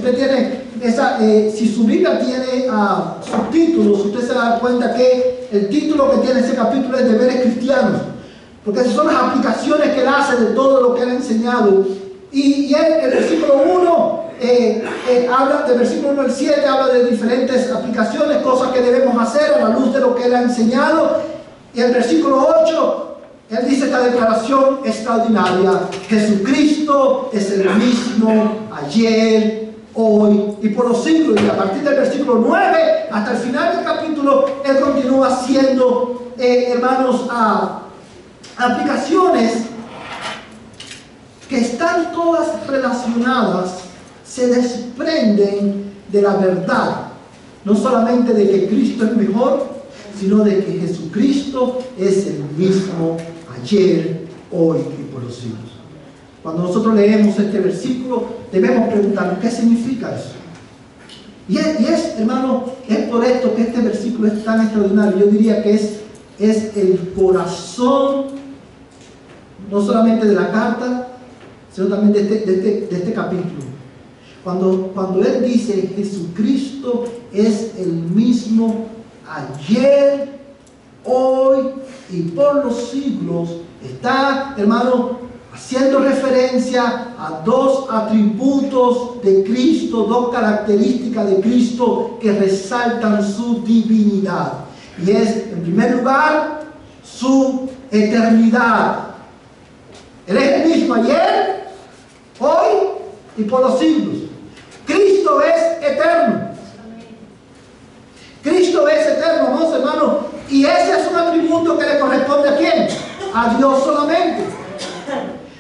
usted tiene si su Biblia tiene subtítulos, usted se da cuenta que el título que tiene ese capítulo es Deberes Cristianos, porque esas son las aplicaciones que él hace de todo lo que él ha enseñado. Y el versículo 1 habla, del versículo 1 al 7, habla de diferentes aplicaciones, cosas que debemos hacer a la luz de lo que él ha enseñado. Y el versículo 8, él dice esta declaración extraordinaria: Jesucristo es el mismo ayer, hoy y por los siglos. Y a partir del versículo 9 hasta el final del capítulo, él continúa haciendo, hermanos, aplicaciones que están todas relacionadas, se desprenden de la verdad, no solamente de que Cristo es mejor, sino de que Jesucristo es el mismo ayer, hoy y por los siglos. Cuando nosotros leemos este versículo, debemos preguntarnos qué significa eso. Y es, hermano, es por esto que este versículo es tan extraordinario. Yo diría que es el corazón, no solamente de la carta, sino también de este capítulo. Cuando él dice Jesucristo es el mismo ayer, hoy y por los siglos, está, hermano, haciendo referencia a dos atributos de Cristo, dos características de Cristo que resaltan su divinidad. Y es, en primer lugar, su eternidad. Él es el mismo ayer, hoy y por los siglos. Cristo es eterno. Cristo es eterno, amados hermanos. Y ese es un atributo que le corresponde ¿a quién? A Dios solamente.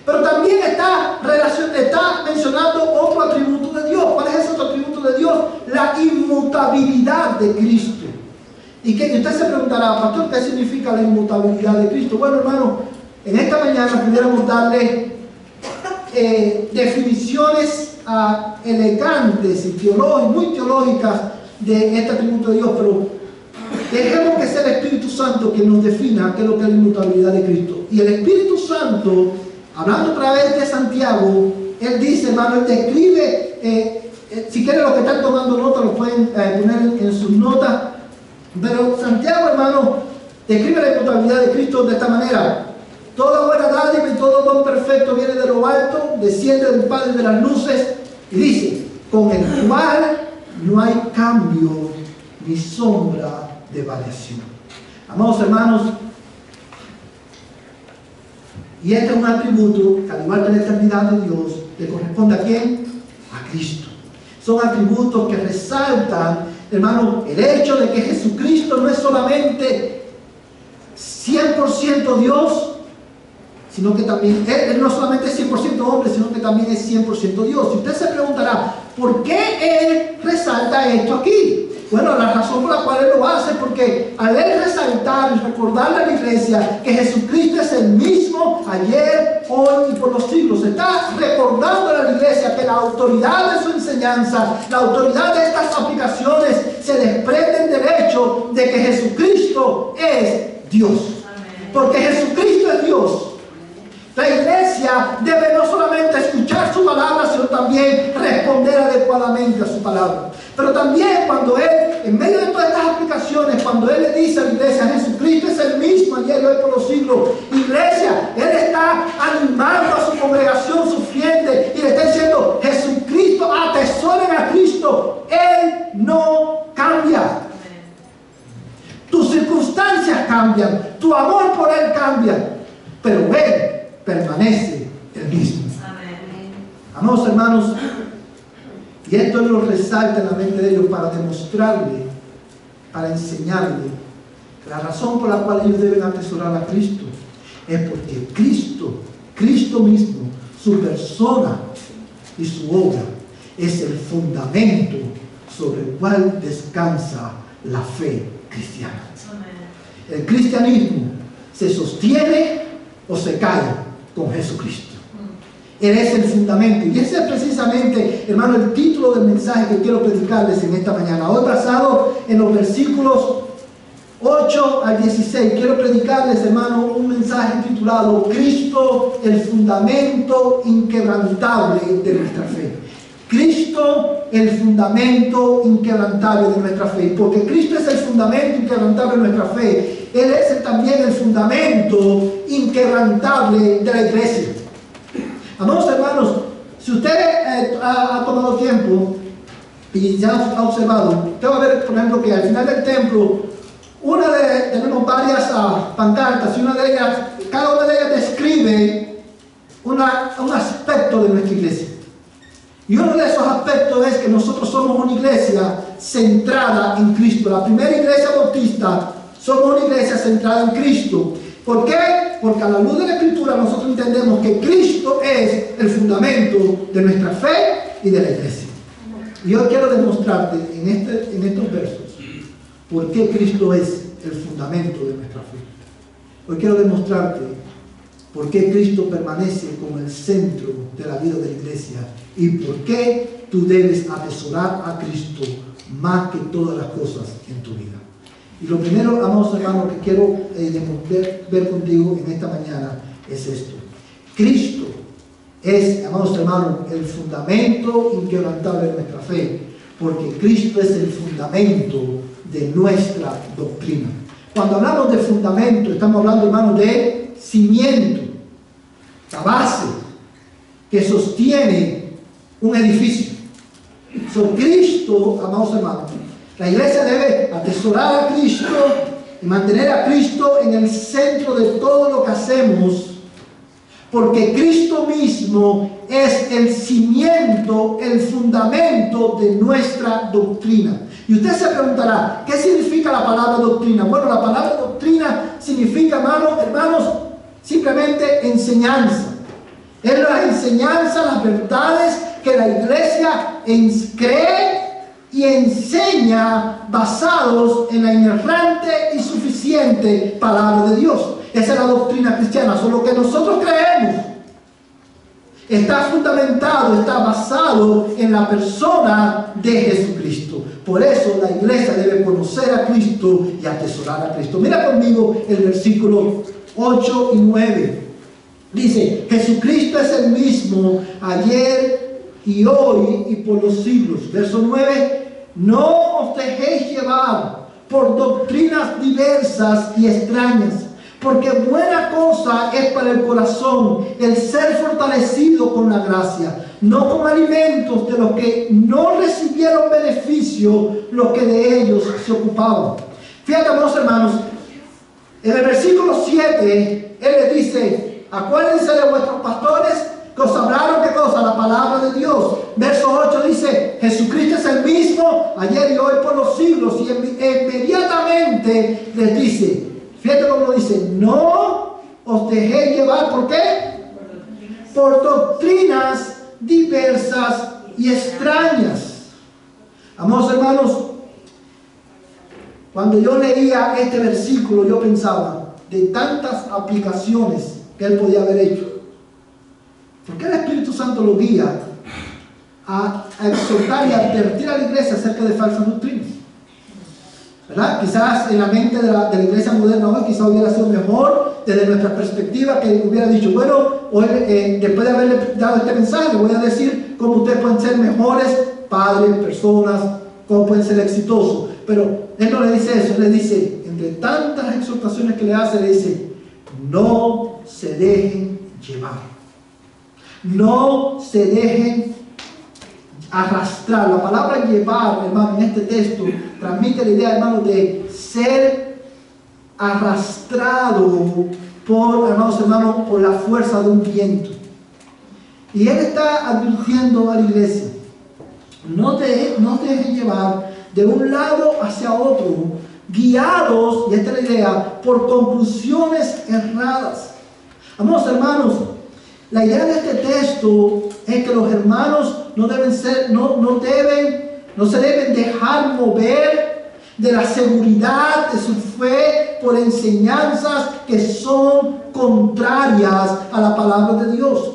Pero también está mencionando otro atributo de Dios. ¿Cuál es ese otro atributo de Dios? La inmutabilidad de Cristo. Y usted se preguntará, pastor, ¿qué significa la inmutabilidad de Cristo? Bueno, hermano, en esta mañana pudiéramos darle definiciones elegantes y muy teológicas de este atributo de Dios, pero dejemos que sea el Espíritu Santo quien nos defina qué es lo que es la inmutabilidad de Cristo. Y el Espíritu Santo, hablando a través de Santiago, él dice, hermano, él describe, si quieren los que están tomando nota lo pueden poner en sus notas, pero Santiago, hermano, describe la inmutabilidad de Cristo de esta manera: toda buena dádiva y todo don perfecto viene de lo alto, desciende del Padre de las luces, y dice, con el cual no hay cambio ni sombra de variación. Amados hermanos, y este es un atributo que, al igual que la eternidad de Dios, le corresponde ¿a quién? A Cristo. Son atributos que resaltan, hermano, el hecho de que Jesucristo no es solamente 100% Dios, sino que también, él no solamente es 100% hombre, sino que también es 100% Dios. Y usted se preguntará, ¿por qué él resalta esto aquí? Bueno, la razón por la cual él lo hace es porque al él resaltar y recordarle a la iglesia que Jesucristo es el mismo ayer, hoy y por los siglos, está recordando a la iglesia que la autoridad de su enseñanza, la autoridad de estas aplicaciones se desprenden del hecho de que Jesucristo es Dios. Porque Jesucristo es Dios. La iglesia debe no solamente escuchar su palabra, sino también responder adecuadamente a su palabra. Pero también cuando él, en medio de todas estas aplicaciones, cuando él le dice a la iglesia, Jesucristo es el mismo ayer y hoy por los siglos, iglesia, él está animando a su congregación sufriente y le está diciendo, Jesucristo, atesoren a Cristo, él no cambia. Tus circunstancias cambian, tu amor por él cambia, pero él permanece el mismo. Amén. Amados hermanos, y esto él lo resalta en la mente de ellos para demostrarle, para enseñarle la razón por la cual ellos deben atesorar a Cristo es porque Cristo mismo, su persona y su obra es el fundamento sobre el cual descansa la fe cristiana. Amén. El cristianismo se sostiene o se cae con Jesucristo. Él es el fundamento. Y ese es precisamente, hermano, el título del mensaje que quiero predicarles en esta mañana. Hoy, basado en los versículos 8 al 16, quiero predicarles, hermano, un mensaje titulado Cristo, el fundamento inquebrantable de nuestra fe. Cristo, el fundamento inquebrantable de nuestra fe. Porque Cristo es el fundamento inquebrantable de nuestra fe, Él es también el fundamento inquebrantable de la iglesia. Amados hermanos, si usted ha tomado tiempo y ya ha observado, usted va a ver, por ejemplo, que al final del templo, tenemos varias pancartas, y cada una de ellas describe un aspecto de nuestra iglesia. Y uno de esos aspectos es que nosotros somos una iglesia centrada en Cristo. La primera iglesia bautista, somos una iglesia centrada en Cristo. ¿Por qué? Porque a la luz de la Escritura nosotros entendemos que Cristo es el fundamento de nuestra fe y de la iglesia. Y yo quiero demostrarte en estos versos por qué Cristo es el fundamento de nuestra fe. Hoy quiero demostrarte por qué Cristo permanece como el centro de la vida de la iglesia y por qué tú debes atesorar a Cristo más que todas las cosas en tu vida. Y lo primero, amados hermanos, que quiero ver contigo en esta mañana es esto. Cristo es, amados hermanos, el fundamento inquebrantable de nuestra fe, porque Cristo es el fundamento de nuestra doctrina. Cuando hablamos de fundamento, estamos hablando, hermanos, de cimiento, la base que sostiene un edificio. Cristo, amados hermanos, la iglesia debe atesorar a Cristo y mantener a Cristo en el centro de todo lo que hacemos, porque Cristo mismo es el cimiento, el fundamento de nuestra doctrina. Y usted se preguntará, ¿qué significa la palabra doctrina? Bueno, la palabra doctrina significa, hermanos, simplemente enseñanza. Es la enseñanza, las verdades que la iglesia cree y enseña basados en la inerrante y suficiente palabra de Dios. Esa es la doctrina cristiana. Solo lo que nosotros creemos está fundamentado, está basado en la persona de Jesucristo. Por eso la iglesia debe conocer a Cristo y atesorar a Cristo. Mira conmigo el versículo 8 y 9. Dice, Jesucristo es el mismo ayer y hoy y por los siglos. Verso 9, no os dejéis llevar por doctrinas diversas y extrañas, porque buena cosa es para el corazón el ser fortalecido con la gracia, no con alimentos de los que no recibieron beneficio los que de ellos se ocupaban. Fíjate, amados hermanos, en el versículo 7, Él les dice, acuérdense de vuestros pastores que os hablaron, ¿qué cosa? La palabra de Dios. Verso 8 dice, Jesucristo es el mismo ayer y hoy por los siglos. Y inmediatamente les dice, fíjate cómo lo dice, no os dejéis llevar, ¿por qué? Por doctrinas diversas y extrañas. Amados hermanos, cuando yo leía este versículo, yo pensaba de tantas aplicaciones que él podía haber hecho. ¿Por qué el Espíritu Santo lo guía a exhortar y advertir a la iglesia acerca de falsas doctrinas? ¿Verdad? Quizás en la mente de la iglesia moderna hoy, quizás hubiera sido mejor desde nuestra perspectiva que hubiera dicho, bueno, hoy, después de haberle dado este mensaje, le voy a decir cómo ustedes pueden ser mejores padres, personas, cómo pueden ser exitosos. Pero él no le dice eso, él le dice, entre tantas exhortaciones que le hace, le dice, no se dejen llevar. No se dejen arrastrar. La palabra llevar, hermano, en este texto transmite la idea, hermano, de ser arrastrado por, hermanos, por la fuerza de un viento. Y él está advirtiendo a la iglesia, no te dejen llevar de un lado hacia otro, guiados, y esta es la idea, por conclusiones erradas. Amados hermanos, la idea de este texto es que los hermanos no se deben dejar mover de la seguridad de su fe por enseñanzas que son contrarias a la palabra de Dios.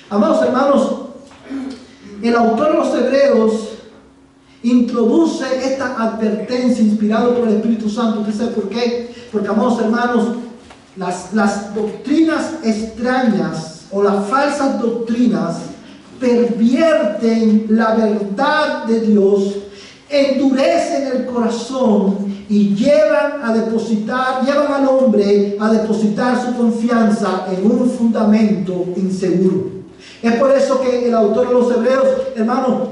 Amados hermanos, el autor de los Hebreos introduce esta advertencia inspirado por el Espíritu Santo. ¿Usted sabe por qué? Porque, amados hermanos, las doctrinas extrañas o las falsas doctrinas pervierten la verdad de Dios, endurecen el corazón y llevan al hombre a depositar su confianza en un fundamento inseguro. Es por eso que el autor de los Hebreos, hermanos,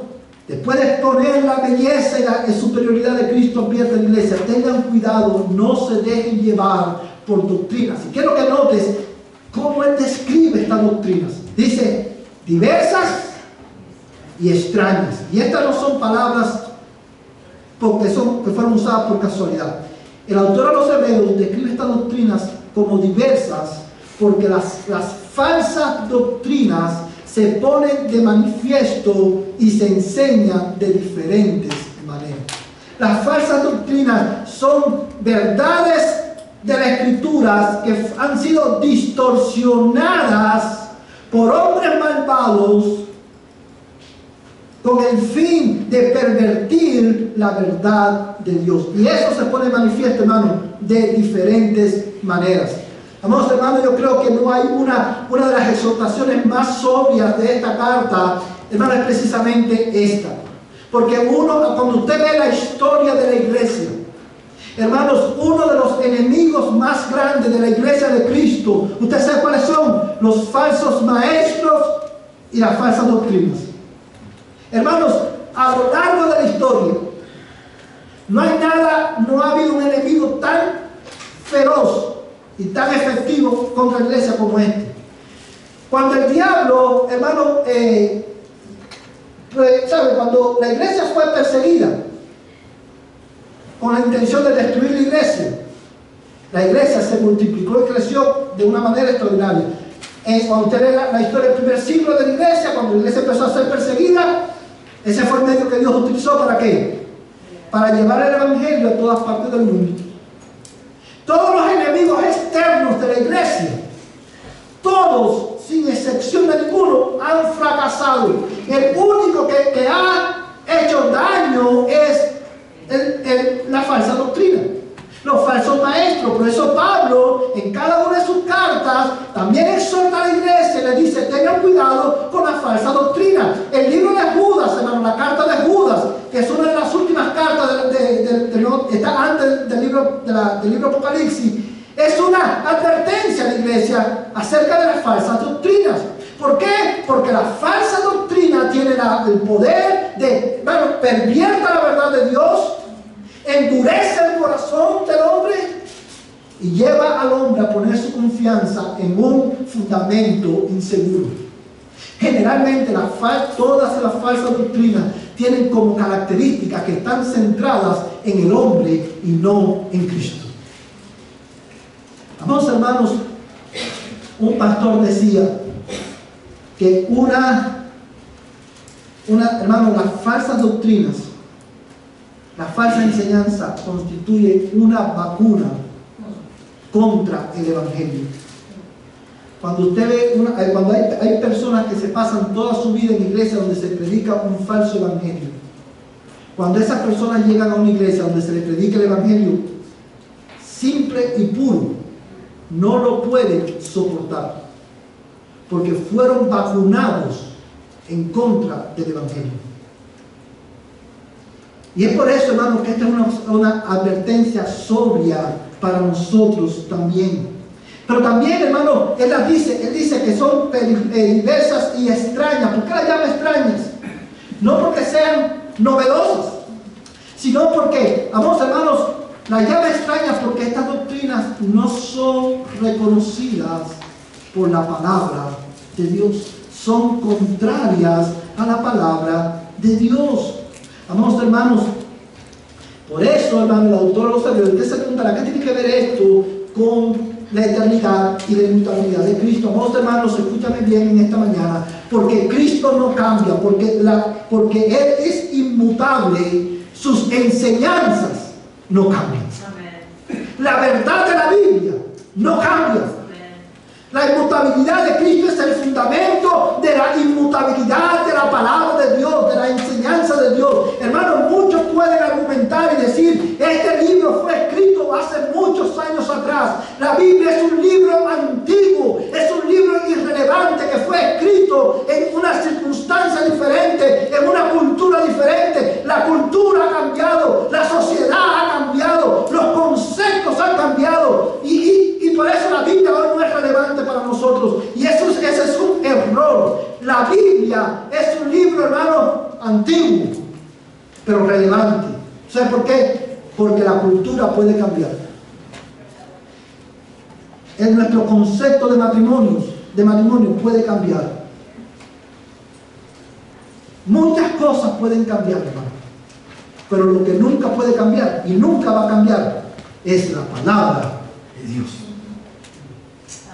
después de exponer la belleza y la superioridad de Cristo, advierte a la iglesia: tengan cuidado, no se dejen llevar por doctrinas. Y quiero que notes cómo él describe estas doctrinas. Dice: diversas y extrañas. Y estas no son palabras que fueron usadas por casualidad. El autor de los Hebreos describe estas doctrinas como diversas porque las falsas doctrinas se ponen de manifiesto y se enseñan de diferentes maneras. Las falsas doctrinas son verdades de las Escrituras que han sido distorsionadas por hombres malvados con el fin de pervertir la verdad de Dios. Y eso se pone manifiesto, hermano, de diferentes maneras. Amados hermanos, yo creo que no hay una de las exhortaciones más sobrias de esta carta, hermano, es precisamente esta. Porque cuando usted ve la historia de la iglesia, hermanos, uno de los enemigos más grandes de la iglesia de Cristo, ¿usted sabe cuáles son? Los falsos maestros y las falsas doctrinas. Hermanos, a lo largo de la historia, no ha habido un enemigo tan feroz y tan efectivo contra la iglesia como este. Cuando el diablo, hermano, cuando la iglesia fue perseguida con la intención de destruir la iglesia se multiplicó y creció de una manera extraordinaria. Cuando usted ve la historia del primer siglo de la iglesia, cuando la iglesia empezó a ser perseguida, ese fue el medio que Dios utilizó. ¿Para qué? Para llevar el evangelio a todas partes del mundo. Todos los enemigos externos de la iglesia, todos, sin excepción de ninguno, han fracasado. El único que ha hecho daño es la falsa doctrina, los falsos maestros. Por eso Pablo, en cada una de sus cartas, también exhorta a la iglesia y le dice: tengan cuidado con la falsa doctrina. El libro de Judas, hermano, la carta de Judas, que es una de las últimas cartas está antes del libro Apocalipsis, es una advertencia a la iglesia acerca de las falsas doctrinas. ¿Por qué? Porque la falsa doctrina tiene el poder de, pervierte la verdad de Dios, endurece el corazón del hombre y lleva al hombre a poner su confianza en un fundamento inseguro. Generalmente todas las falsas doctrinas tienen como características que están centradas en el hombre y no en Cristo. Amados hermanos, un pastor decía que las falsas doctrinas, la falsa enseñanza constituye una vacuna contra el evangelio. Cuando usted ve, cuando hay personas que se pasan toda su vida en iglesias donde se predica un falso evangelio, cuando esas personas llegan a una iglesia donde se les predica el evangelio simple y puro, no lo pueden soportar, porque fueron vacunados en contra del evangelio. Y es por eso, hermanos, que esta es una advertencia sobria para nosotros también. Pero también, hermano, él dice que son diversas y extrañas. ¿Por qué las llama extrañas? No porque sean novedosas, sino porque, amados hermanos, las llama extrañas porque estas doctrinas no son reconocidas por la palabra de Dios. Son contrarias a la palabra de Dios. Amados hermanos, por eso, hermano, el autor de los Hebreos, usted se preguntará: ¿qué tiene que ver esto con la eternidad y la inmutabilidad de Cristo? Amados hermanos, escúchame bien en esta mañana, porque Cristo no cambia, porque Él es inmutable, sus enseñanzas no cambian. La verdad de la Biblia no cambia. La inmutabilidad de Cristo es el fundamento de la inmutabilidad de la palabra de Dios, de la enseñanza de Dios. Hermanos, muchos pueden argumentar y decir: este libro fue escrito hace muchos años atrás. La Biblia es un libro antiguo, es un libro irrelevante que fue escrito en una circunstancia La cultura ha cambiado, la sociedad ha cambiado, los conceptos han cambiado. Y por eso la Biblia hoy no es relevante para nosotros. Y ese es un error. La Biblia es un libro, hermano, antiguo, pero relevante. ¿Sabe por qué? Porque la cultura puede cambiar. En nuestro concepto de matrimonio puede cambiar. Muchas cosas pueden cambiar, hermano. Pero lo que nunca puede cambiar y nunca va a cambiar es la palabra de Dios.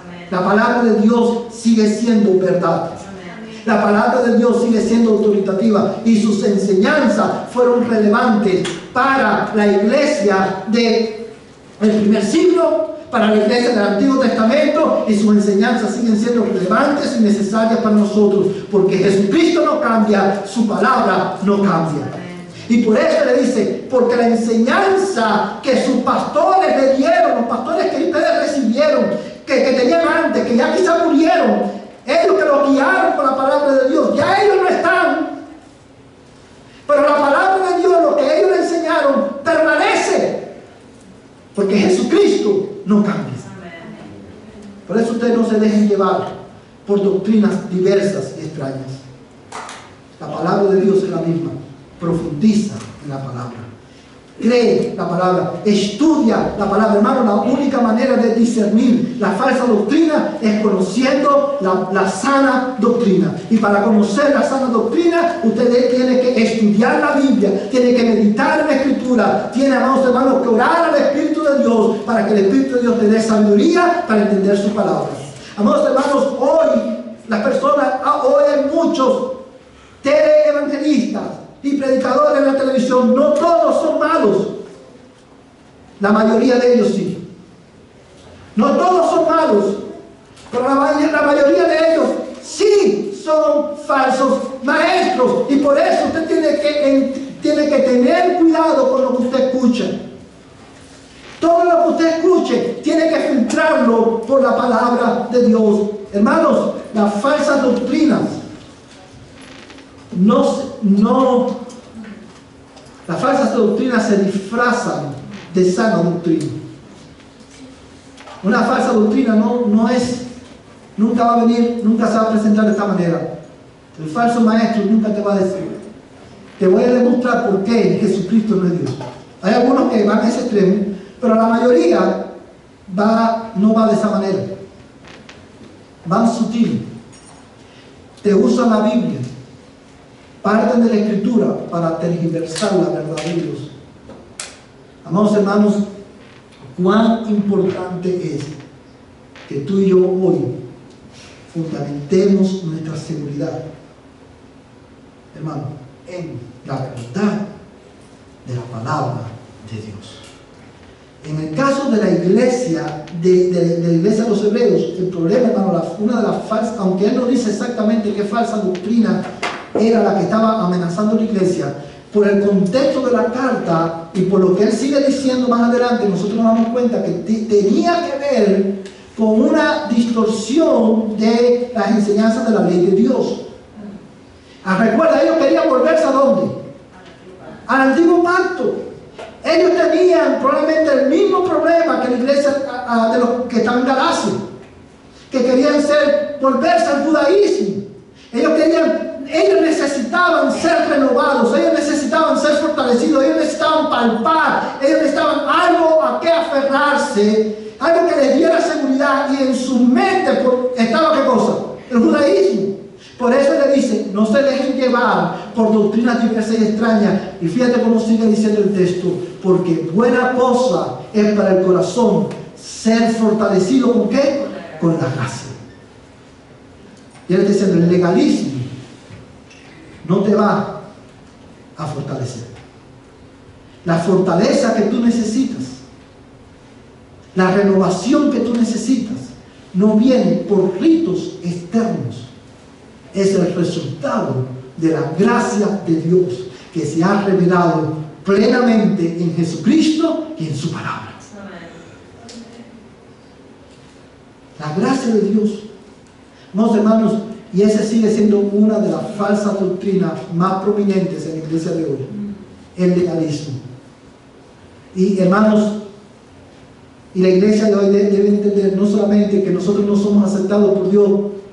Amén. La palabra de Dios sigue siendo verdad. Amén. La palabra de Dios sigue siendo autoritativa y sus enseñanzas fueron relevantes para la iglesia del primer siglo, para la iglesia del Antiguo Testamento, y sus enseñanzas siguen siendo relevantes y necesarias para nosotros, porque Jesucristo no cambia, su palabra no cambia. Y por eso le dice, porque la enseñanza que sus pastores le dieron, los pastores que ustedes recibieron, que tenían antes, que ya quizá murieron, ellos que los guiaron por la palabra de Dios, ya ellos no están. Pero la palabra de Dios, lo que ellos le enseñaron, permanece. Porque Jesucristo no cambia. Por eso ustedes no se dejen llevar por doctrinas diversas y extrañas. La palabra de Dios es la misma. Profundiza en la palabra. Cree la palabra. Estudia la palabra. Hermano, la única manera de discernir la falsa doctrina es conociendo la sana doctrina. Y para conocer la sana doctrina, usted tiene que estudiar la Biblia, tiene que meditar en la Escritura, tiene, hermanos, que orar al Espíritu de Dios para que el Espíritu de Dios te dé sabiduría para entender sus palabras. Amados hermanos, hoy las personas, hoy hay muchos teleevangelistas y predicadores en la televisión. No todos son malos, la mayoría de ellos sí. No todos son malos, pero la mayoría de ellos sí son falsos maestros. Y por eso usted tiene que tener cuidado con lo que usted escucha. Todo lo que usted escuche tiene que filtrarlo por la palabra de Dios. Hermanos, las falsas doctrinas las falsas doctrinas se disfrazan de sana doctrina. Una falsa doctrina nunca va a venir, nunca se va a presentar de esta manera. El falso maestro nunca te va a decir, te voy a demostrar por qué Jesucristo no es Dios. Hay algunos que van a ese extremo, pero la mayoría no va de esa manera. Van sutil. Te usan la Biblia, parten de la Escritura para tergiversar la verdad de Dios. Amados hermanos, cuán importante es que tú y yo hoy fundamentemos nuestra seguridad, hermano, en la verdad de la palabra de Dios. En el caso de la iglesia, de la iglesia de los hebreos, el problema, hermano, una de las falsas, aunque él no dice exactamente qué falsa doctrina era la que estaba amenazando la iglesia, por el contexto de la carta y por lo que él sigue diciendo más adelante, nosotros nos damos cuenta que tenía que ver con una distorsión de las enseñanzas de la ley de Dios. Recuerda, ellos querían volverse ¿a dónde? Al antiguo pacto. Ellos tenían probablemente el mismo problema que la iglesia de los que están en Galacia, que querían volverse al judaísmo. Ellos necesitaban ser renovados, ellos necesitaban ser fortalecidos, ellos necesitaban palpar, ellos necesitaban algo a qué aferrarse, algo que les diera seguridad, y en su mente estaba ¿qué cosa? El judaísmo. Por eso le dice, no se dejen llevar por doctrinas diversas y extrañas. Y fíjate cómo sigue diciendo el texto, porque buena cosa es para el corazón ser fortalecido ¿con qué? Con la gracia. Y él está diciendo, el legalismo no te va a fortalecer. La fortaleza que tú necesitas, la renovación que tú necesitas, no viene por ritos externos. Es el resultado de la gracia de Dios que se ha revelado plenamente en Jesucristo y en su palabra. La gracia de Dios. Amados hermanos, y esa sigue siendo una de las falsas doctrinas más prominentes en la iglesia de hoy. el legalismo. Y hermanos, y la iglesia de hoy debe entender no solamente que nosotros no somos aceptados por Dios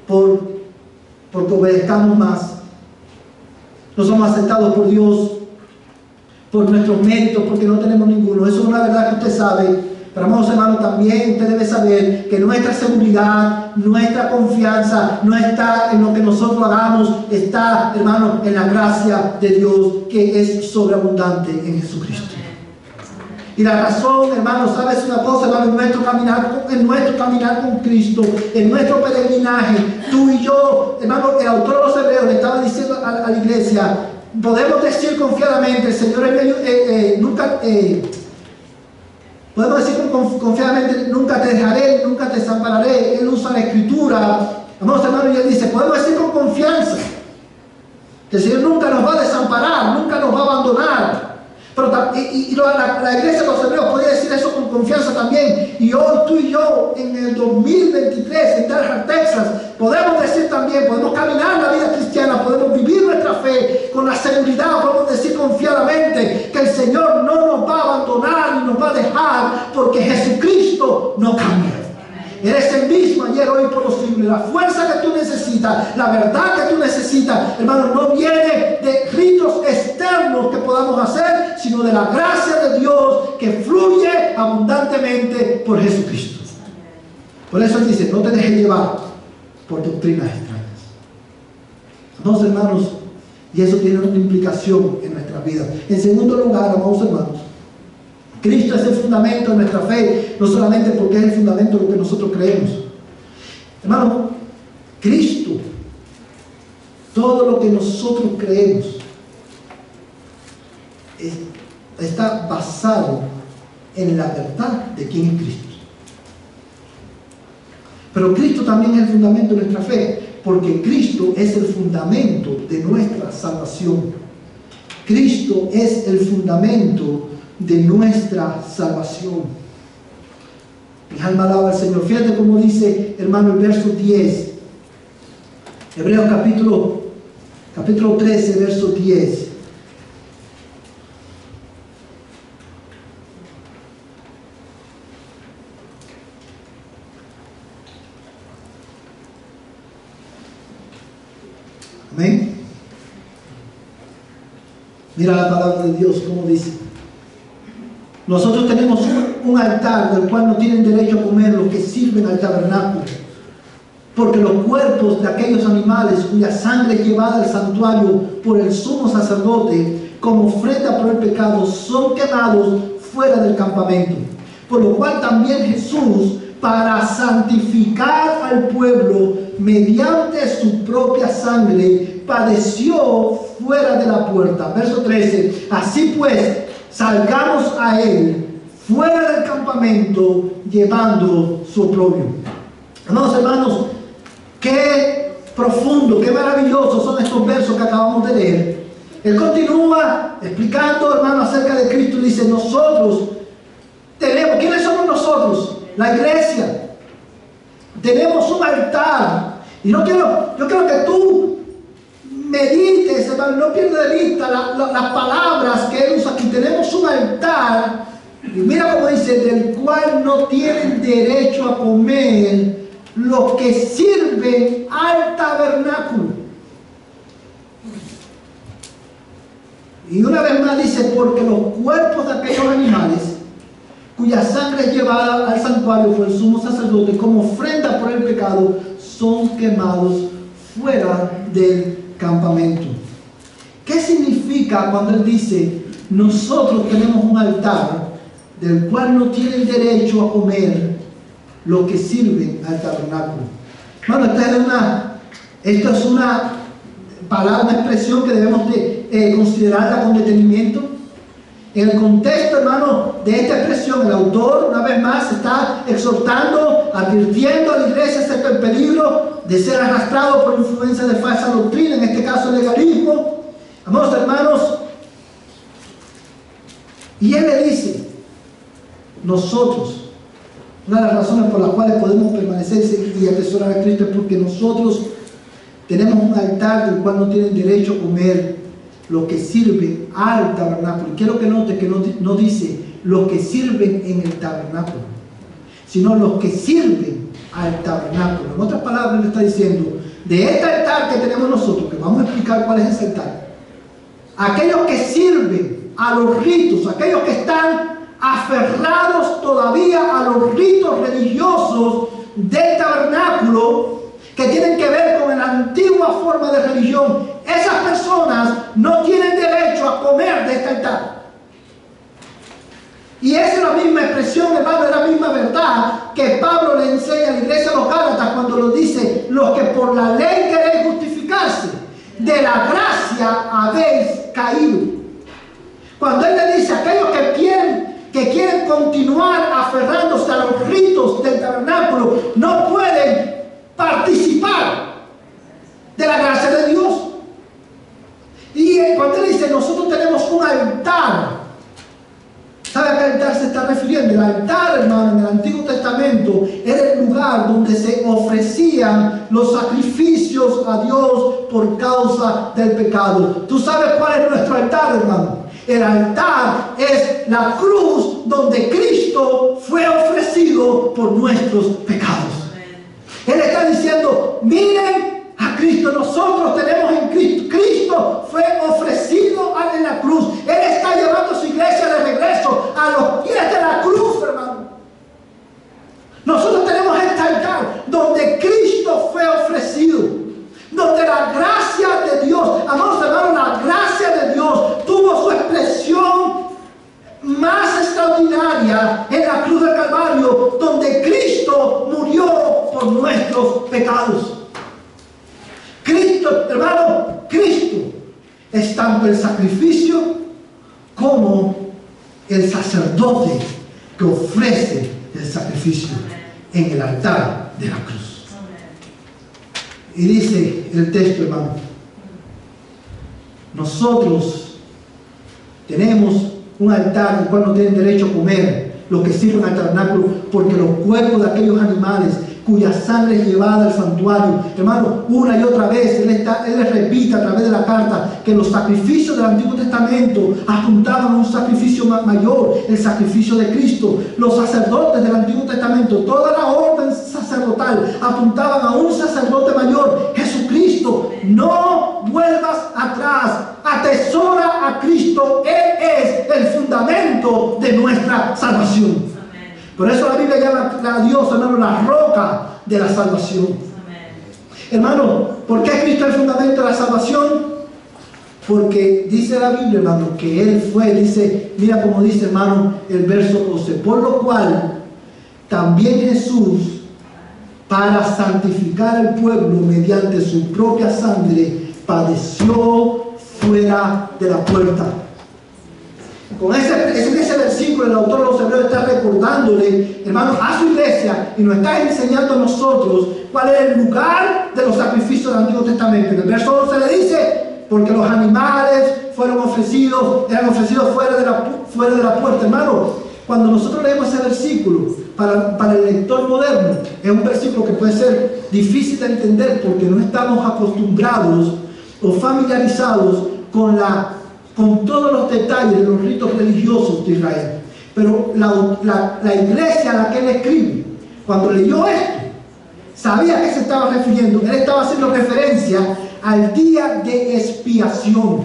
porque obedezcamos más, no somos aceptados por Dios por nuestros méritos, porque no tenemos ninguno. Eso es una verdad que usted sabe. Pero amados hermanos, también usted debe saber que nuestra seguridad, nuestra confianza no está en lo que nosotros hagamos, está, hermanos, en la gracia de Dios que es sobreabundante en Jesucristo. Y la razón, hermanos, ¿sabes una cosa, hermano? En nuestro caminar con Cristo, en nuestro peregrinaje, tú y yo, hermano, el autor de los Hebreos le estaba diciendo a la iglesia, podemos decir confiadamente, el Señor podemos decir confiadamente, nunca te dejaré, nunca te desampararé. Él usa la escritura, amados hermanos, y él dice, podemos decir con confianza que el Señor nunca nos va a desamparar, nunca nos va a abandonar. Pero, la iglesia de los Hebreos podía decir eso con confianza también. Y hoy tú y yo, en el 2023, en Dallas, Texas, podemos decir también, podemos caminar la vida cristiana, podemos vivir nuestra fe con la seguridad, podemos decir confiadamente que el Señor no nos va a abandonar ni nos va a dejar, porque Jesucristo no cambia. Él es el mismo ayer, hoy y por los siglos. La fuerza que tú necesitas, la verdad que tú necesitas, hermano, no viene de ritos externos que podamos hacer, sino de la gracia de Dios que fluye abundantemente por Jesucristo. Por eso él dice, no te dejes llevar por doctrinas extrañas. Amados hermanos, y eso tiene una implicación en nuestra vida. En segundo lugar, amados hermanos, Cristo es el fundamento de nuestra fe, no solamente porque es el fundamento de lo que nosotros creemos. Hermano, Cristo, todo lo que nosotros creemos está basado en la verdad de quién es Cristo. Pero Cristo también es el fundamento de nuestra fe, porque Cristo es el fundamento de nuestra salvación. Cristo es el fundamento de nuestra salvación. Mi alma alaba al Señor. Fíjate cómo dice, hermano, el verso 10. Hebreos capítulo 13, verso 10. Amén. Mira la palabra de Dios, como dice. Nosotros tenemos un altar del cual no tienen derecho a comer los que sirven al tabernáculo, porque los cuerpos de aquellos animales cuya sangre es llevada al santuario por el sumo sacerdote como ofrenda por el pecado son quemados fuera del campamento. Por lo cual también Jesús, para santificar al pueblo mediante su propia sangre, padeció fuera de la puerta. Verso 13. Así pues, salgamos a él fuera del campamento llevando su oprobio. Amados hermanos, qué profundo, qué maravillosos son estos versos que acabamos de leer. Él continúa explicando, hermano, acerca de Cristo y dice, nosotros tenemos, ¿quiénes somos nosotros? La iglesia. Tenemos un altar. Y yo quiero que tú medites, hermano, no pierdas de vista las palabras que él usa aquí. Tenemos un altar, y mira cómo dice, del cual no tienen derecho a comer los que sirven al tabernáculo. Y una vez más dice, porque los cuerpos de aquellos animales cuya sangre es llevada al santuario por el sumo sacerdote como ofrenda por el pecado son quemados fuera del campamento. ¿Qué significa cuando él dice nosotros tenemos un altar del cual no tienen derecho a comer los que sirven al tabernáculo? Bueno, esto es una palabra, una expresión que debemos de considerarla con detenimiento. En el contexto, hermano, de esta expresión, el autor, una vez más, está exhortando, advirtiendo a la iglesia acerca del peligro de ser arrastrado por influencia de falsa doctrina, en este caso el legalismo. Amados hermanos, y él le dice, nosotros, una de las razones por las cuales podemos permanecer y atesorar a Cristo es porque nosotros tenemos un altar del cual no tienen derecho a comer los que sirven al tabernáculo. Y quiero que note que no dice los que sirven en el tabernáculo, sino los que sirven al tabernáculo. En otras palabras, le está diciendo, de este altar que tenemos nosotros, que vamos a explicar cuál es ese altar, aquellos que sirven a los ritos, aquellos que están aferrados todavía a los ritos religiosos del tabernáculo, que tienen que ver con la antigua forma de religión, esas personas no tienen derecho a comer de este altar. Y esa es la misma expresión, hermano, es la misma verdad que Pablo le enseña a la iglesia de los Gálatas cuando lo dice: los que por la ley queréis justificarse, de la gracia habéis caído. Cuando él le dice a aquellos que quieren continuar aferrándose a los ritos del tabernáculo, no pueden participar de la gracia de Dios. Y cuando él dice, nosotros tenemos un altar, ¿sabe a qué altar se está refiriendo? El altar, hermano, en el Antiguo Testamento era el lugar donde se ofrecían los sacrificios a Dios por causa del pecado. ¿Tú sabes cuál es nuestro altar, hermano? El altar es la cruz donde Cristo fue ofrecido por nuestros pecados. Él está diciendo, miren a Cristo, nosotros tenemos en Cristo. Cristo fue ofrecido en la cruz. Él está llevando a su iglesia de regreso a los pies de la cruz, hermano. Nosotros tenemos este altar donde Cristo fue ofrecido, donde la gracia de Dios, amados hermanos, la gracia de Dios tuvo su expresión más extraordinaria en la cruz del Calvario, donde Cristo murió por nuestros pecados. Cristo, hermano, Cristo es tanto el sacrificio como el sacerdote que ofrece el sacrificio en el altar de la cruz. Y dice el texto, hermano, nosotros tenemos un altar del cual no tienen derecho a comer los que sirven al tabernáculo, porque los cuerpos de aquellos animales cuya sangre es llevada al santuario, hermano, una y otra vez él les repite a través de la carta que los sacrificios del Antiguo Testamento apuntaban a un sacrificio mayor, el sacrificio de Cristo. Los sacerdotes del Antiguo Testamento, toda la orden sacerdotal apuntaban a un sacerdote mayor, Jesucristo. No vuelvas atrás, atesora a Cristo. Él es el fundamento de nuestra salvación. Por eso la Biblia llama a Dios, hermano, la roca de la salvación. Amén. Hermano, ¿por qué Cristo es el fundamento de la salvación? Porque dice la Biblia, hermano, que Él fue, dice, mira como dice, hermano, el verso 12, por lo cual también Jesús, para santificar al pueblo mediante su propia sangre, padeció fuera de la puerta. Con ese versículo el autor de los Hebreos está recordándole, hermanos, a su iglesia, y nos está enseñando a nosotros cuál es el lugar de los sacrificios del Antiguo Testamento. En el verso 11 le dice, porque los animales eran ofrecidos fuera de la puerta. Hermano, cuando nosotros leemos ese versículo, para el lector moderno, es un versículo que puede ser difícil de entender porque no estamos acostumbrados o familiarizados con todos los detalles de los ritos religiosos de Israel. Pero la iglesia a la que él escribe, cuando leyó esto, sabía a qué se estaba refiriendo. Él estaba haciendo referencia al día de expiación.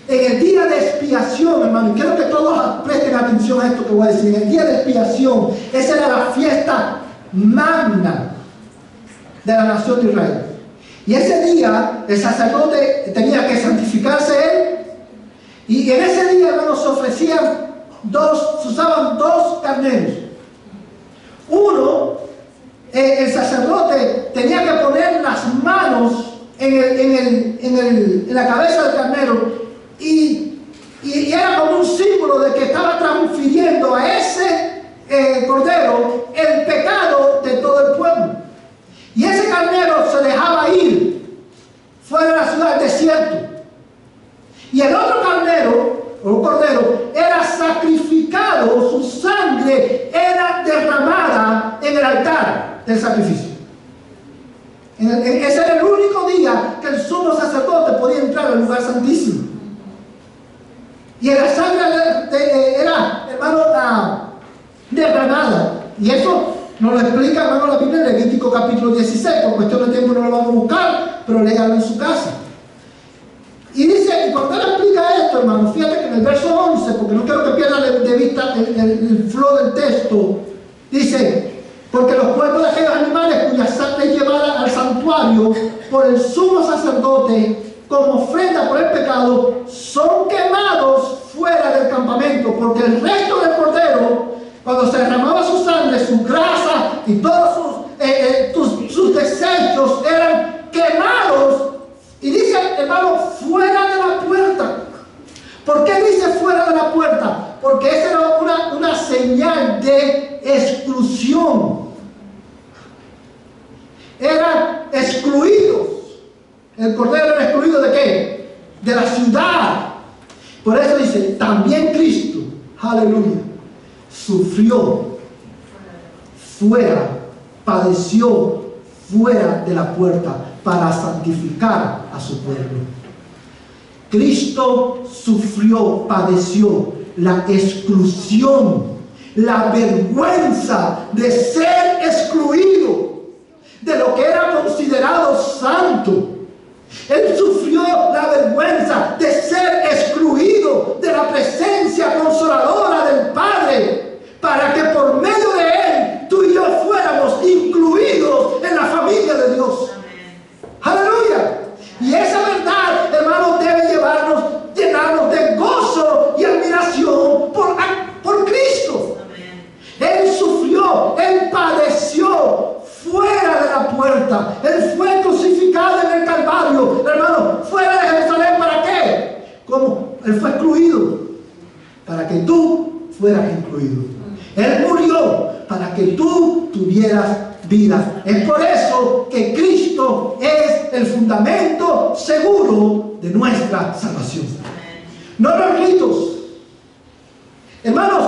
En el día de expiación, hermano, y quiero que todos presten atención a esto que voy a decir. En el día de expiación, esa era la fiesta magna de la nación de Israel. Y ese día el sacerdote tenía que santificarse él, y en ese día, hermanos, se usaban dos carneros. Uno, el sacerdote tenía que poner las manos en la cabeza del carnero, y era como un símbolo de que estaba transfiriendo a ese cordero el pecado de todo el pueblo. Y ese carnero se dejaba ir fuera de la ciudad, al desierto. Y el otro cordero, era sacrificado, su sangre era derramada en el altar del sacrificio. Ese era el único día que el sumo sacerdote podía entrar al lugar santísimo. Y la sangre era, hermano, derramada. Y eso nos lo explica, hermano, la Biblia en Levítico capítulo 16. Por cuestión de tiempo no lo vamos a buscar, pero léalo en su casa. Y dice, y cuando él explica esto, hermano, fíjate que en el verso 11, porque no quiero que pierdan de vista el flow del texto, dice: porque los cuerpos de aquellos animales cuya sangre es llevada al santuario por el sumo sacerdote como ofrenda por el pecado, son quemados fuera del campamento, porque el resto del cordero, cuando se derramaba su sangre, su grasa y todos sus desechos eran quemados. Y dice, hermano, fuera de la puerta. ¿Por qué dice fuera de la puerta? Porque esa era una señal de exclusión. Eran excluidos. El cordero era excluido ¿de qué? De la ciudad. Por eso dice, también Cristo, aleluya, sufrió fuera, padeció fuera de la puerta para santificar a su pueblo. Cristo sufrió, padeció la exclusión, la vergüenza de ser excluido de lo que era considerado santo. Él sufrió la vergüenza de ser excluido de la presencia consoladora del Padre, para que por medio de Él tú y yo fuéramos incluidos en la familia de Dios. Aleluya. Y esa verdad, hermanos, debe llenarnos de gozo y admiración por Cristo. Él sufrió, Él padeció fuera de la puerta. Él fue crucificado en el Calvario, hermano, fuera de Jerusalén. ¿Para qué? ¿Cómo? Él fue excluido para que tú fueras incluido. Él murió para que tú tuvieras vida. Es por eso que Cristo es el fundamento seguro de nuestra salvación. No los ritos. Hermanos,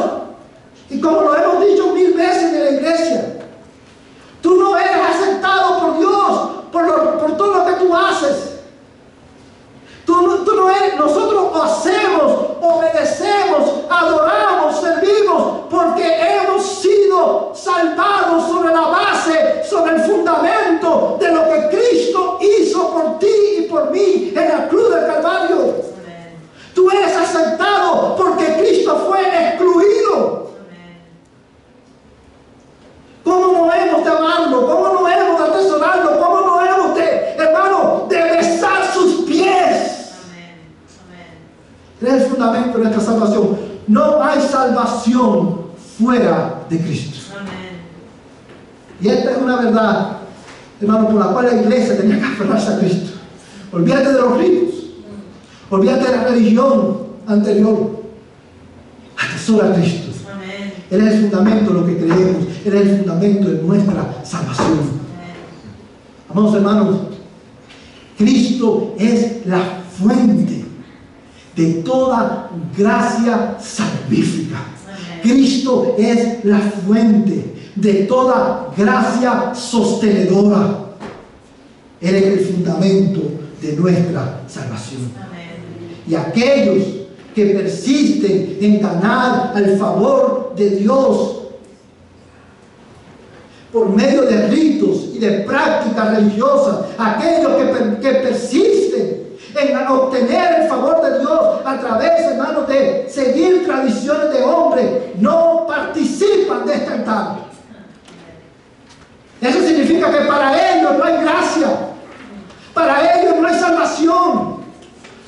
y como lo hemos dicho 1000 veces en la iglesia, tú no eres aceptado por Dios por todo lo que tú haces. Tú no eres, nosotros hacemos, obedecemos, adoramos, servimos, porque hemos sido salvados sobre la base, sobre el fundamento de lo que Cristo hizo por ti y por mí en la cruz del Calvario. Amén. Tú eres aceptado porque Cristo fue excluido. Amén. ¿Cómo no hemos de amarlo? ¿Cómo no hemos de atesorarlo? ¿Cómo no hemos de, hermano, de besar sus pies? Es el fundamento de nuestra salvación. No hay salvación fuera de Cristo. Amén. Y esta es una verdad, hermano, por la cual la iglesia tenía que aferrarse a Cristo. Olvídate de los ritos. Olvídate de la religión anterior. Atesora a Cristo. Amén. Él es el fundamento de lo que creemos. Él es el fundamento de nuestra salvación. Amén. Amados hermanos, Cristo es la fuente de toda gracia salvífica. Amén. Cristo es la fuente de toda gracia sostenedora. Él es el fundamento de nuestra salvación. Amén. Y aquellos que persisten en ganar el favor de Dios por medio de ritos y de prácticas religiosas, aquellos que persisten en obtener el favor de Dios a través, hermanos, de seguir tradiciones de hombres, no participan de este altar. Eso significa que para ellos no hay gracia, para ellos no hay salvación,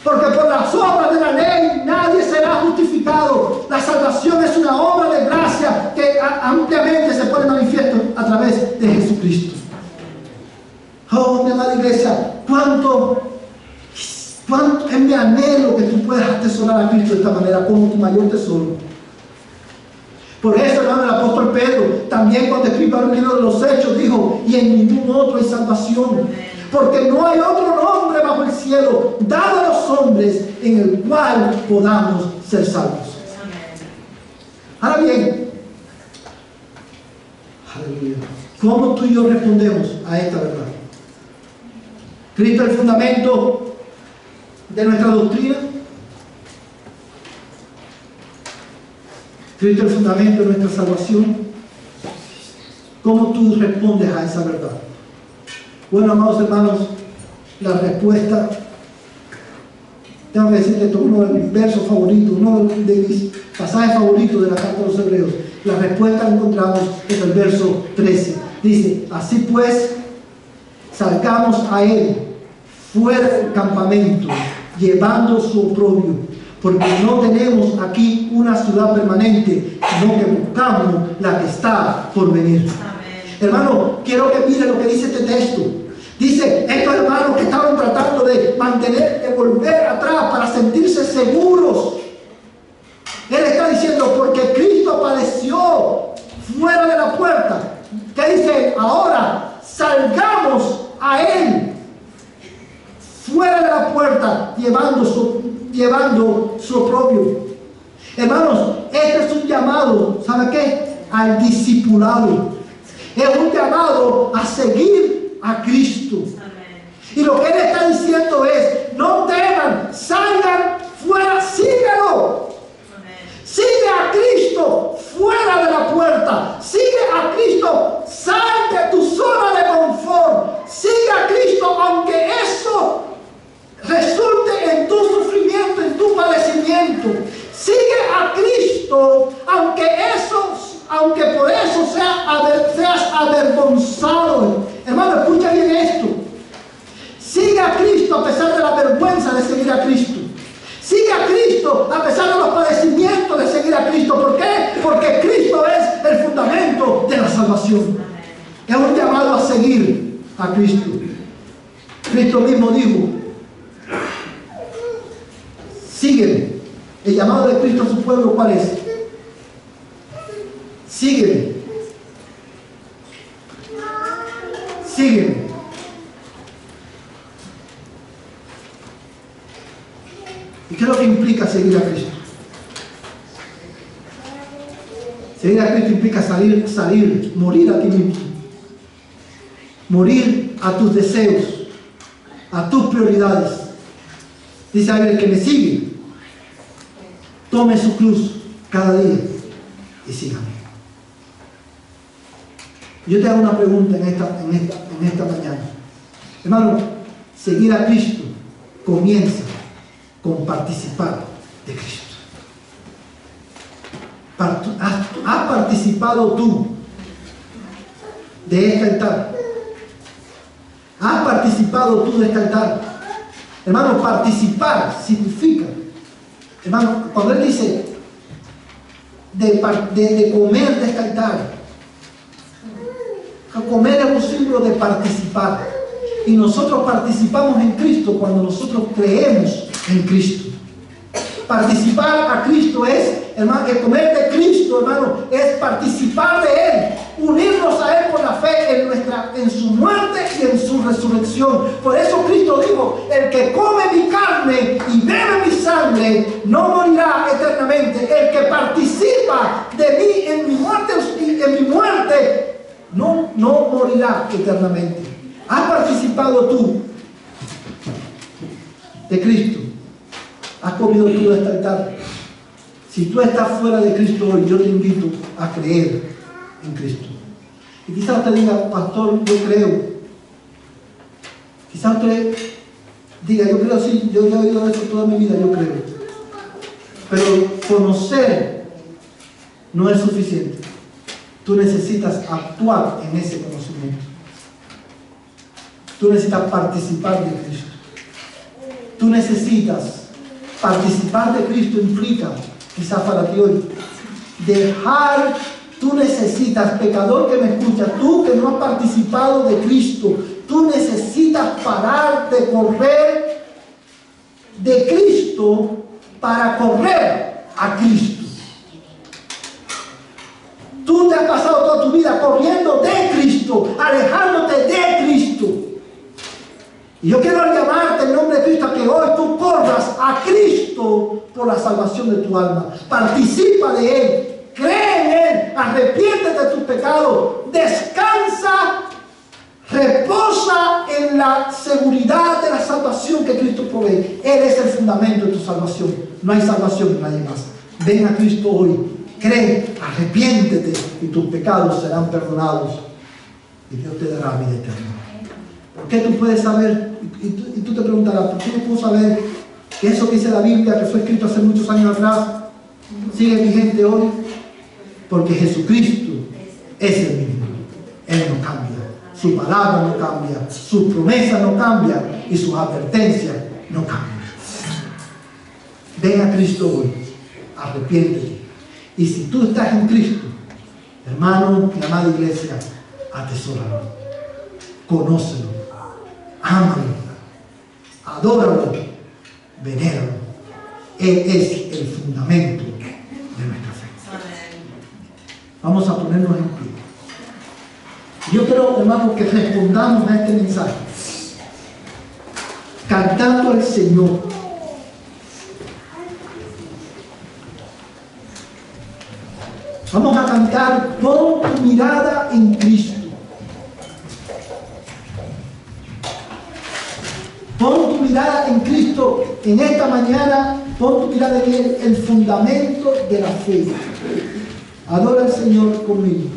porque por las obras de la ley nadie será justificado. La salvación es una obra de gracia que ampliamente se pone manifiesto a través de Jesucristo. Oh, mi amada iglesia, cuánto es mi anhelo que tú puedas atesorar a Cristo de esta manera como tu mayor tesoro. Por eso, hermano, el apóstol Pedro también, cuando escribió el libro de los Hechos, dijo: y en ningún otro hay salvación, porque no hay otro nombre bajo el cielo dado a los hombres en el cual podamos ser salvos. Ahora bien, aleluya, ¿cómo tú y yo respondemos a esta verdad? Cristo es el fundamento de nuestra doctrina. Cristo es el fundamento de nuestra salvación. ¿Cómo tú respondes a esa verdad? Bueno, amados hermanos, la respuesta, tengo que decirte, esto es uno de mis versos favoritos, uno de mis pasajes favoritos de la carta de los Hebreos. La respuesta la encontramos en el verso 13. Dice: así pues, salgamos a él fuera del campamento, llevando su oprobio, porque no tenemos aquí una ciudad permanente, sino que buscamos la que está por venir. Amén. Hermano, quiero que mire lo que dice este texto. Dice, estos hermanos que estaban tratando de volver atrás para sentirse seguros. Él está diciendo, porque Cristo padeció fuera de la puerta. ¿Qué dice? Ahora salgamos a él fuera de la puerta, llevando su oprobio. Hermanos, este es un llamado, ¿sabe qué? Al discipulado. Es un llamado a seguir a Cristo. Amén. Y lo que él está diciendo es, no teman, salgan fuera, síguelo. Amén. Sigue a Cristo fuera de la puerta. Sigue a Cristo, sal de tu zona de confort. Sigue a Cristo, aunque eso resulte en tu sufrimiento, en tu padecimiento. Sigue a Cristo, aunque por eso seas avergonzado. Hermano, escucha bien esto. Sigue a Cristo a pesar de la vergüenza de seguir a Cristo. Sigue a Cristo a pesar de los padecimientos de seguir a Cristo. ¿Por qué? Porque Cristo es el fundamento de la salvación. Es un llamado a seguir a Cristo. Cristo mismo dijo, sígueme. El llamado de Cristo a su pueblo, ¿cuál es? Sígueme. Sígueme. ¿Y qué es lo que implica seguir a Cristo? Seguir a Cristo implica salir, morir a ti mismo. Morir a tus deseos, a tus prioridades. Dice a el que me sigue, tome su cruz cada día y sígame. Yo te hago una pregunta en esta mañana. Hermano, seguir a Cristo comienza con participar de Cristo. ¿Has participado tú de este altar? ¿Has participado tú de este altar? Hermano, participar significa, hermano, cuando él dice de comer de este altar, comer es un símbolo de participar. Y nosotros participamos en Cristo cuando nosotros creemos en Cristo. Participar a Cristo es, hermano, el comer de Cristo, hermano, es participar de Él, unirnos a Él por la fe en su muerte y en su resurrección. Por eso Cristo dijo, el que come mi carne y bebe mi sangre no morirá eternamente. El que participa de mí en mi muerte no morirá eternamente. ¿Has participado tú de Cristo? ¿Has comido tú de este altar? Si tú estás fuera de Cristo hoy, yo te invito a creer en Cristo. Y quizás usted diga, pastor, yo creo. Quizás usted diga, yo creo, sí, yo he oído eso toda mi vida, yo creo. Pero conocer no es suficiente. Tú necesitas actuar en ese conocimiento. Tú necesitas participar de Cristo. Tú necesitas participar de Cristo implica, quizás para ti hoy, tú necesitas, pecador que me escucha, tú que no has participado de Cristo, tú necesitas parar de correr de Cristo para correr a Cristo. Tú te has pasado toda tu vida corriendo de Cristo, alejándote de Cristo. Y yo quiero llamarte en nombre de Cristo a que hoy tú corras a Cristo por la salvación de tu alma. Participa de Él, cree en Él, arrepiéntete de tus pecados, descansa, Reposa en la seguridad de la salvación que Cristo provee. Él es el fundamento de tu salvación. No hay salvación en nadie más. Ven a Cristo hoy. Cree, arrepiéntete y tus pecados serán perdonados. Y Dios te dará vida eterna. ¿Por qué tú puedes saber? Y tú te preguntarás, ¿por qué yo puedo saber que eso que dice la Biblia, que fue escrito hace muchos años atrás, sigue vigente hoy? Porque Jesucristo es el mismo. Él no cambia. Su palabra no cambia. Sus promesas no cambian. Y sus advertencias no cambian. Ven a Cristo hoy. Arrepiéntete. Y si tú estás en Cristo, hermano y amada iglesia, atesóralo. Conócelo. Ámalo. Adóralo. Venéralo. Él es el fundamento de nuestra fe. Vamos a ponernos en pie. Yo quiero, hermanos, que respondamos a este mensaje cantando al Señor. Vamos a cantar: pon tu mirada en Cristo. Pon tu mirada en Cristo en esta mañana. Pon tu mirada en Él, el fundamento de la fe. Adora al Señor conmigo.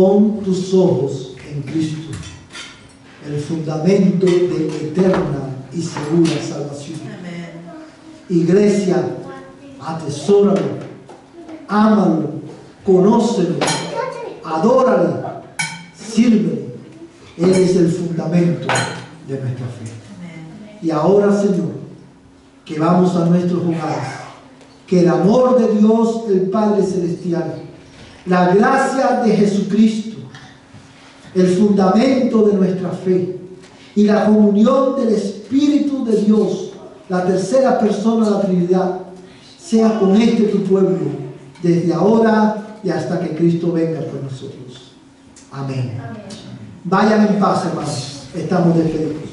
Pon tus ojos en Cristo, el fundamento de eterna y segura salvación. Iglesia, atesóralo, ámalo, conócelo, adórale, sírvele. Él es el fundamento de nuestra fe. Y ahora, Señor, que vamos a nuestros hogares, que el amor de Dios, el Padre Celestial, la gracia de Jesucristo, el fundamento de nuestra fe y la comunión del Espíritu de Dios, la tercera persona de la Trinidad, sea con tu pueblo, desde ahora y hasta que Cristo venga por nosotros. Amén. Vayan en paz, hermanos. Estamos despedidos.